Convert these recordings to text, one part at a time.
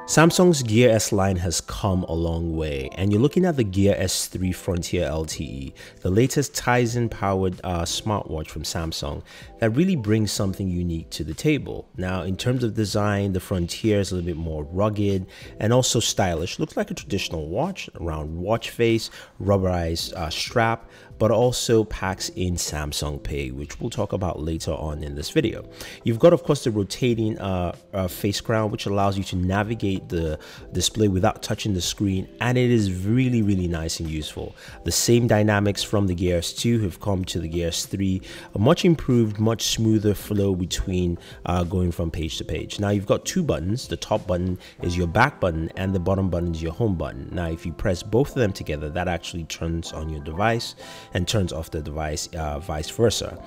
Samsung's Gear S line has come a long way, and you're looking at the Gear S3 Frontier LTE, the latest Tizen powered smartwatch from Samsung that really brings something unique to the table. Now, in terms of design, the Frontier is a little bit more rugged and also stylish. Looks like a traditional watch, a round watch face, rubberized strap, but also packs in Samsung Pay, which we'll talk about later on in this video. You've got, of course, the rotating face crown, which allows you to navigate the display without touching the screen, and it is really, really nice and useful. The same dynamics from the Gear S2 have come to the Gear S3, a much improved, much smoother flow between going from page to page. Now, you've got two buttons. The top button is your back button, and the bottom button is your home button. Now, if you press both of them together, that actually turns on your device and turns off the device, vice versa.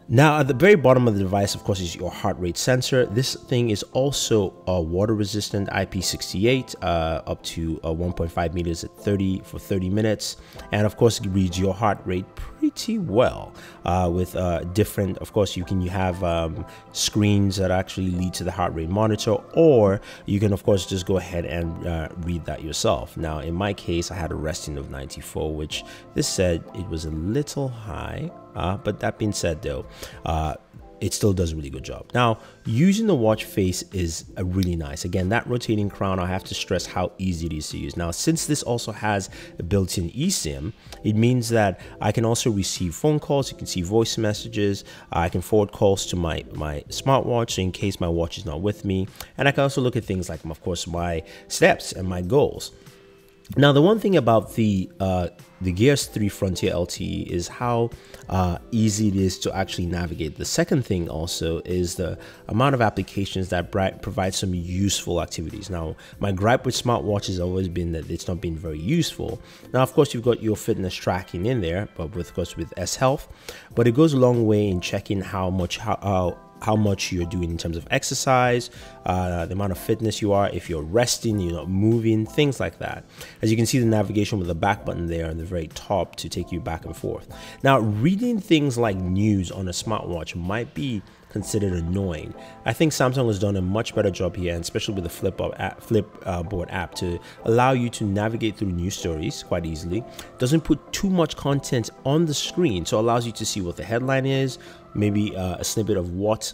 Now, at the very bottom of the device, of course, is your heart rate sensor. This thing is also water resistant, IP68, up to 1.5 meters at 30 minutes, and of course, it reads your heart rate pretty well with different. Of course, you have screens that actually lead to the heart rate monitor, or you can, of course, just go ahead and read that yourself. Now, in my case, I had a resting of 94, which this said it was a little high. But that being said, though, it still does a really good job. Now, using the watch face is really nice. Again, that rotating crown, I have to stress how easy it is to use. Now, since this also has a built-in eSIM, it means that I can also receive phone calls. You can see voice messages. I can forward calls to my smartwatch in case my watch is not with me. And I can also look at things like, of course, my steps and my goals. Now, the one thing about the Gear S3 Frontier LTE is how easy it is to actually navigate. The second thing also is the amount of applications that provide some useful activities. Now, my gripe with smartwatches has always been that it's not been very useful. Now, of course, you've got your fitness tracking in there, but of course with S Health, but it goes a long way in checking how much you're doing in terms of exercise, the amount of fitness you are, if you're resting, you're not moving, things like that. As you can see, the navigation with the back button there on the very top to take you back and forth. Now, reading things like news on a smartwatch might be considered annoying. I think Samsung has done a much better job here, and especially with the Flipboard app to allow you to navigate through news stories quite easily. Doesn't put too much content on the screen, so allows you to see what the headline is, maybe a snippet of what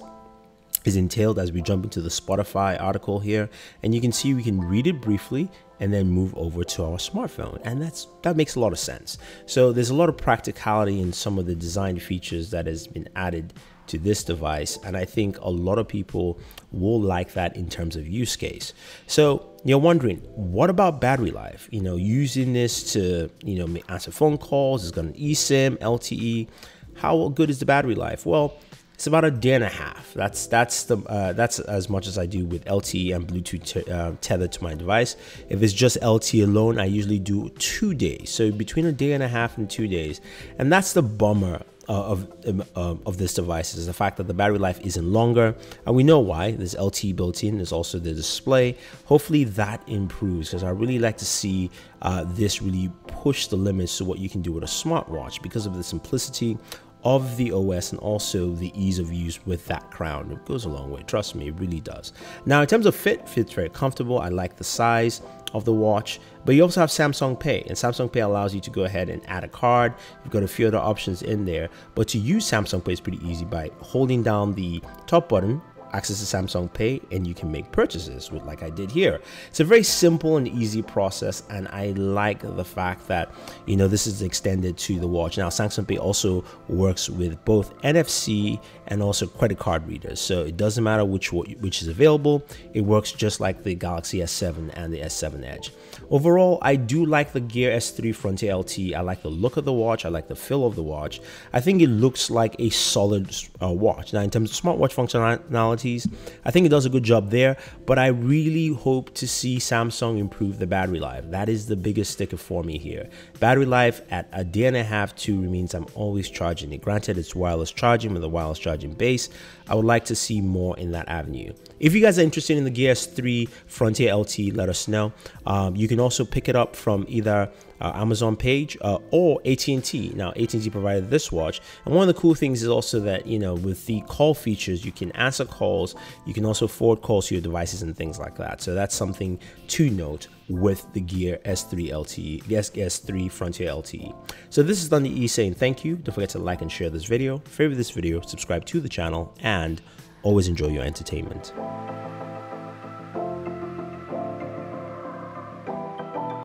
is entailed as we jump into the Spotify article here, and you can see we can read it briefly and then move over to our smartphone, and that makes a lot of sense. So there's a lot of practicality in some of the design features that has been added to this device, and I think a lot of people will like that in terms of use case. So you're wondering, what about battery life? Using this to answer phone calls, it's got an eSIM, LTE. How good is the battery life? Well, it's about a day and a half. That's as much as I do with LTE and Bluetooth tethered to my device. If it's just LTE alone, I usually do 2 days. So between a day and a half and 2 days, and that's the bummer of this device, is the fact that the battery life isn't longer, and we know why. There's LTE built in. There's also the display. Hopefully that improves, because I really like to see this really push the limits to what you can do with a smartwatch because of the simplicity of the OS and also the ease of use with that crown. It goes a long way, trust me, it really does. Now, in terms of fit's very comfortable. I like the size of the watch, but you also have Samsung Pay, and Samsung Pay allows you to go ahead and add a card. You've got a few other options in there, but to use Samsung Pay is pretty easy by holding down the top button, access to Samsung Pay, and you can make purchases like I did here. It's a very simple and easy process, and I like the fact that this is extended to the watch. Now, Samsung Pay also works with both NFC and also credit card readers, so it doesn't matter which is available. It works just like the Galaxy S7 and the S7 Edge. Overall, I do like the Gear S3 Frontier LTE. I like the look of the watch. I like the feel of the watch. I think it looks like a solid watch. Now, in terms of smartwatch functionality, I think it does a good job there, but I really hope to see Samsung improve the battery life. That is the biggest sticker for me here. Battery life at a day and a half too means I'm always charging it. Granted, it's wireless charging with a wireless charging base. I would like to see more in that avenue. If you guys are interested in the Gear S3 Frontier LTE, let us know. You can also pick it up from either Amazon page or AT&T. Now, AT&T provided this watch, and one of the cool things is also that, you know, with the call features, you can answer calls, you can also forward calls to your devices and things like that. So that's something to note with the Gear S3 LTE, S3 Frontier LTE. So this is Thunder E saying thank you. Don't forget to like and share this video, favorite this video, subscribe to the channel, and always enjoy your entertainment.